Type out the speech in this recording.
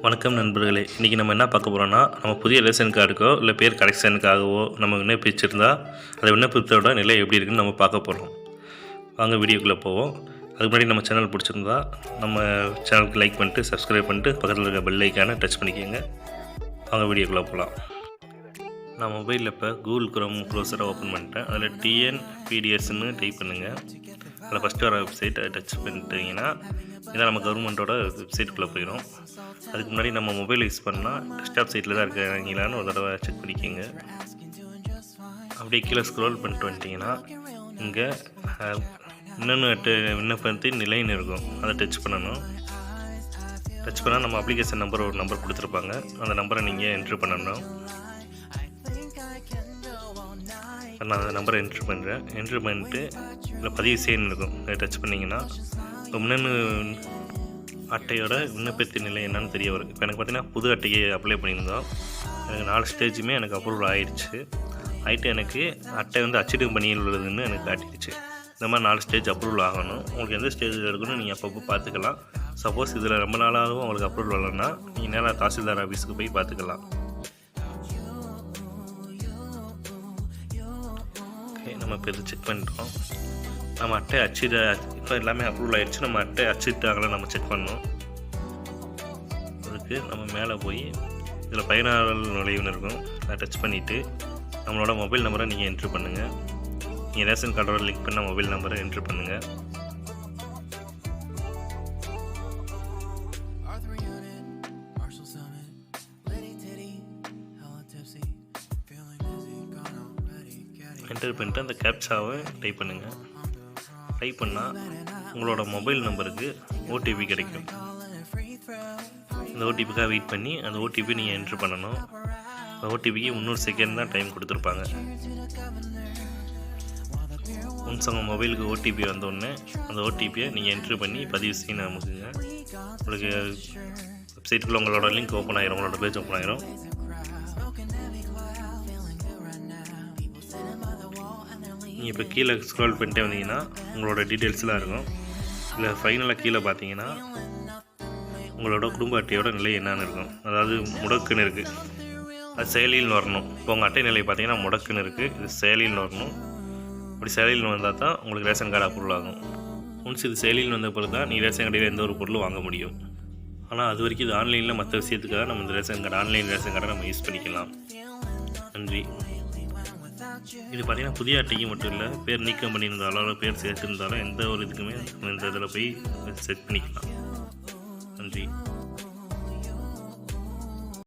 வணக்கம் நண்பர்களே, இன்றைக்கி நம்ம என்ன பார்க்க போகிறோன்னா, நம்ம புதிய ரேஷன் கார்டுக்கோ இல்லை பேர் கரெக்ஷனுக்காகவோ நம்ம விண்ணப்பிச்சிருந்தா அந்த விண்ணப்பத்தோட நிலை எப்படி இருக்குன்னு நம்ம பார்க்க போகிறோம். வாங்க வீடியோக்குள்ளே போவோம். அதுக்கு முன்னாடி நம்ம சேனல் பிடிச்சிருந்தா நம்ம சேனலுக்கு லைக் பண்ணிட்டு சப்ஸ்கிரைப் பண்ணிட்டு பக்கத்தில் இருக்க பெல் ஐக்கானை டச் பண்ணிக்கோங்க. வாங்க வீடியோக்குள்ளே போகலாம். நான் மொபைலில் இப்போ கூகுள் குரோம் ப்ரௌசரை ஓப்பன் பண்ணிட்டேன். அதில் TNPDSன்னு டைப் பண்ணுங்கள். அதில் ஃபஸ்ட்டு வர வெப்சைட்டை டச் பண்ணிட்டீங்கன்னா இதான் நம்ம கவர்மெண்ட்டோட வெப்சைட்டுக்குள்ளே போயிடும். அதுக்கு முன்னாடி நம்ம மொபைல் யூஸ் பண்ணால் டெஸ்க்டாப் சைட்டில் தான் இருக்கிறீங்களான்னு ஒரு தடவை செக் பண்ணிக்கோங்க. அப்படியே கீழே ஸ்க்ரோல் பண்ணிட்டு வந்துட்டிங்கன்னா இங்கே இன்னொன்று விண்ணப்பத்தின் நிலைன்னு இருக்கும். அதை டச் பண்ணணும். டச் பண்ணால் நம்ம அப்ளிகேஷன் நம்பர் ஒரு நம்பர் கொடுத்துருப்பாங்க. அந்த நம்பரை நீங்கள் என்ட்ரு பண்ணணும். நான் அந்த நம்பரை என்ட்ரு பண்ணுறேன். என்ட்ரு பண்ணிட்டு இல்லை பதிவு செய்யணும் இருக்கும். அதை டச் பண்ணிங்கன்னா முன்னே அட்டையோட விண்ணப்பத்தின் நிலை என்னன்னு தெரிய வரும். இப்போ எனக்கு பார்த்திங்கன்னா புது அட்டையை அப்ளை பண்ணியிருந்தோம். எனக்கு 4 ஸ்டேஜுமே எனக்கு அப்ரூவல் ஆகிட்டு எனக்கு அட்டை அச்சிடும் பணியில் உள்ளதுன்னு எனக்கு காட்டிடுச்சு. இந்த மாதிரி 4 ஸ்டேஜ் அப்ரூவல் ஆகணும். உங்களுக்கு எந்த ஸ்டேஜில் இருக்குன்னு நீங்கள் அப்பப்போ பார்த்துக்கலாம். சப்போஸ் இதில் ரொம்ப நாளாகவும் உங்களுக்கு அப்ரூவல் வரலன்னா நீங்கள் நேராக தாசில்தார் ஆஃபீஸுக்கு போய் பார்த்துக்கலாம். ஓகே, நம்ம இப்போ இது செக் பண்ணிட்டோம். நம்ம அட்டை இப்போ எல்லாமே அப்ரூவல் ஆகிடுச்சு. நம்ம அட்டை அச்சிட்டாங்களே நம்ம செக் பண்ணோம். அதுக்கு நம்ம மேலே போய் இதில் பயனாளர் நுழைவுன்னு இருக்கும். அதை டச் பண்ணிவிட்டு நம்மளோட மொபைல் நம்பரை நீங்கள் என்ட்ரு பண்ணுங்கள். நீங்கள் ரேஷன் கார்டோட லிங்க் பண்ண மொபைல் நம்பரை என்ட்ரு பண்ணுங்கள். என்ட்ரு பண்ணிட்டு அந்த கேப்சாவை டைப் பண்ணுங்கள். டைப் பண்ணால் உங்களோட மொபைல் நம்பருக்கு ஓடிபி கிடைக்கும். இந்த ஓடிபிக்காக வெயிட் பண்ணி அந்த ஓடிபி நீங்கள் என்ட்ரு பண்ணணும். அந்த ஓடிபிக்கு 300 செகண்ட் தான் டைம் கொடுத்துருப்பாங்க. ஒன்ஸ் உங்கள் மொபைலுக்கு ஓடிபி வந்தோடனே அந்த ஓடிபியை நீங்கள் என்ட்ரு பண்ணி பதிவு செய்ய ஆரம்பிச்சுங்க. உங்களுக்கு வெப்சைட்டுக்குள்ளே உங்களோட லிங்க் ஓப்பன் ஆகிரும். உங்களோட பேஜ் ஓப்பன் ஆகிரும். நீங்கள் இப்போ கீழே ஸ்க்ரோல் பண்ணிட்டே வந்தீங்கன்னா உங்களோட டீட்டெயில்ஸ்லாம் இருக்கும். இல்லை ஃபைனலாக கீழே பார்த்தீங்கன்னா உங்களோட குடும்ப அட்டையோட நிலை என்னன்னு இருக்கும். அதாவது முடக்குன்னு இருக்குது. அது செயலியில் வரணும். இப்போ உங்கள் அட்டை நிலை பார்த்தீங்கன்னா முடக்குன்னு இருக்குது. இது செயலியில் வரணும். அப்படி செயலியில் வந்தால் தான் உங்களுக்கு ரேஷன் கார்டு அப்ரூவல் ஆகும். ஒன்ஸ் இது செயலியில் வந்த பிறகு தான் நீங்கள் ரேஷன் கடையில் எந்த ஒரு பொருளும் வாங்க முடியும். ஆனால் அது வரைக்கும் இது ஆன்லைனில் மற்ற விஷயத்துக்காக நம்ம இந்த ரேஷன் கார்டு ஆன்லைன் ரேஷன் கார்டை நம்ம யூஸ் பண்ணிக்கலாம். நன்றி. இது பார்த்திங்கன்னா புதிய அட்டைக்கு மட்டும் இல்லை, பேர் நீக்கம் பண்ணியிருந்தாலும் பேர் சேர்த்துருந்தாலும் எந்த ஒரு இதுக்குமே இந்த இதில் போய் செக் பண்ணிக்கலாம். நன்றி.